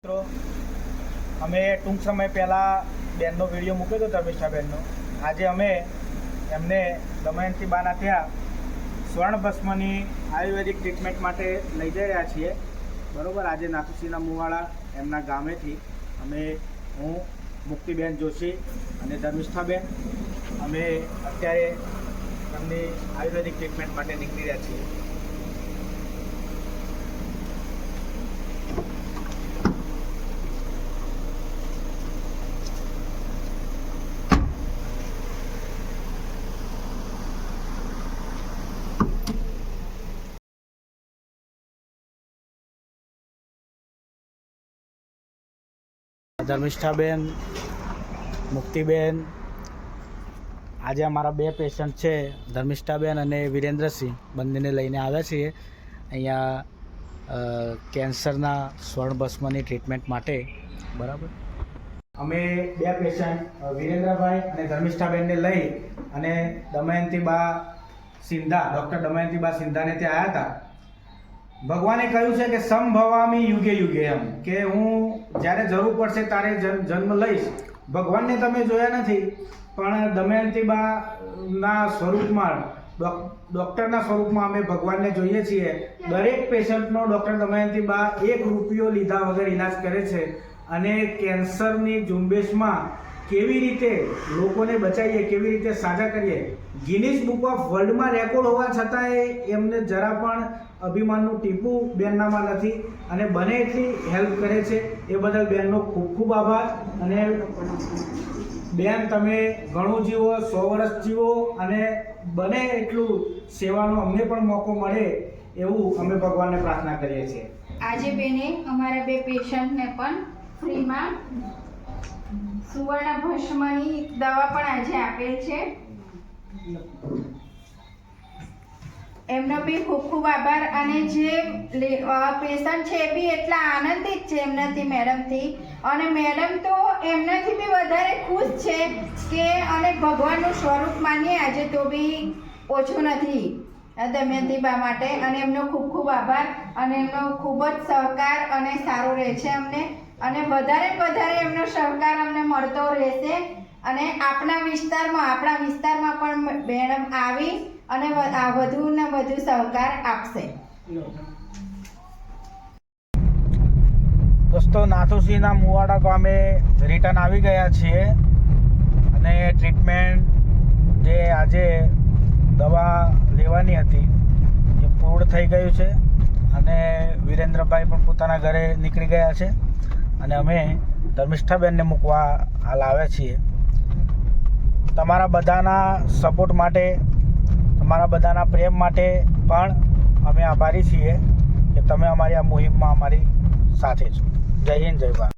મિત્રો અમે ટૂંક સમય પહેલાં બેનનો વિડીયો મૂક્યો હતો ધર્મિષ્ઠા બેનનો. આજે અમે એમને દમયંતી બાના ત્યાં સ્વર્ણ ભસ્મની આયુર્વેદિક ટ્રીટમેન્ટ માટે લઈ જઈ રહ્યા છીએ. બરાબર, આજે નાથુસિંહના મુવાડા એમના ગામેથી હું મુક્તિબેન જોશી અને ધર્મિષ્ઠાબેન અમે અત્યારે એમની આયુર્વેદિક ટ્રીટમેન્ટ માટે નીકળી રહ્યા છીએ. ધર્મિષ્ઠાબેન, મુક્તિબેન, આજે અમારા બે પેશન્ટ છે, ધર્મિષ્ઠાબેન અને વિરેન્દ્રસિંહ, બંનેને લઈને આવ્યા છીએ અહીંયા કેન્સરના સ્વર્ણ ભસ્મની ટ્રીટમેન્ટ માટે. બરાબર, અમે બે પેશન્ટ વિરેન્દ્રભાઈ અને ધર્મિષ્ઠાબેનને લઈ અને દમયંતીબા સિંધા, ડૉક્ટર દમયંતીબા સિંધાને ત્યાં આવ્યા હતા. ભગવાને કહ્યું છે કે સંભવામી યુગે યુગે, એમ કે હું જ્યારે જરૂર પડશે ત્યારે જન્મ લઈશ. ભગવાનને તમે જોયા નથી, પણ દમયંતીબાના સ્વરૂપમાં, ડૉક્ટરના સ્વરૂપમાં અમે ભગવાનને જોઈએ છીએ. દરેક પેશન્ટનો ડૉક્ટર દમયંતીબા ₹1 લીધા વગર ઇલાજ કરે છે અને કેન્સરની ઝુંબેશમાં કેવી રીતે લોકોને બચાવીએ, કેવી રીતે સાજા કરીએ. ગિનિસ બુક ઓફ વર્લ્ડમાં રેકોર્ડ હોવા છતાંય એમને જરા પણ અભિમાનનું ટીપું બેનનામાં નથી અને બને એટલી હેલ્પ કરે છે. એ બદલ બેનનો ખૂબ ખૂબ આભાર. અને બેન, તમે ઘણું જીવો, 100 વર્ષ જીવો અને બને એટલું સેવાનો અમને પણ મોકો મળે એવું અમે ભગવાનને પ્રાર્થના કરીએ છીએ. આજે બેને અમારા બે પેશન્ટને પણ ફ્રીમાં સુવર્ણ ભસ્મની દવા પણ આજે આપેલ છે. એમનો બી ખૂબ ખૂબ આભાર. અને જે પેશન્ટ છે એ બી એટલા આનંદિત છે એમનાથી, મેડમથી. અને મેડમ તો એમનાથી બી વધારે ખુશ છે કે અને ભગવાનનું સ્વરૂપ માનીએ આજે તો બી ઓછું નથી દમયંતીબા માટે. અને એમનો ખૂબ ખૂબ આભાર અને એમનો ખૂબ જ સહકાર અને સારો રહે છે અમને. અને વધારે એમનો સહકાર અમને મળતો રહેશે. અને આપણા વિસ્તારમાં પણ મેડમ આવી અને વધુ ને વધુ સહકાર આપશે. દોસ્તો, નાથુસિંહના મુવાડા ગામે રિટર્ન આવી ગયા છીએ અને ટ્રીટમેન્ટ જે આજે દવા લેવાની હતી એ પૂર્ણ થઈ ગયું છે અને વિરેન્દ્રભાઈ પણ પોતાના ઘરે નીકળી ગયા છે અને અમે ધર્મિષ્ઠાબેનને મૂકવા હાલ આવ્યા છીએ. તમારા બધાના સપોર્ટ માટે, તમારા બધાના પ્રેમ માટે પણ અમે આભારી છીએ કે તમે અમારી આ મુહિમમાં અમારી સાથે છો. જય હિન્દ, જય ભારત.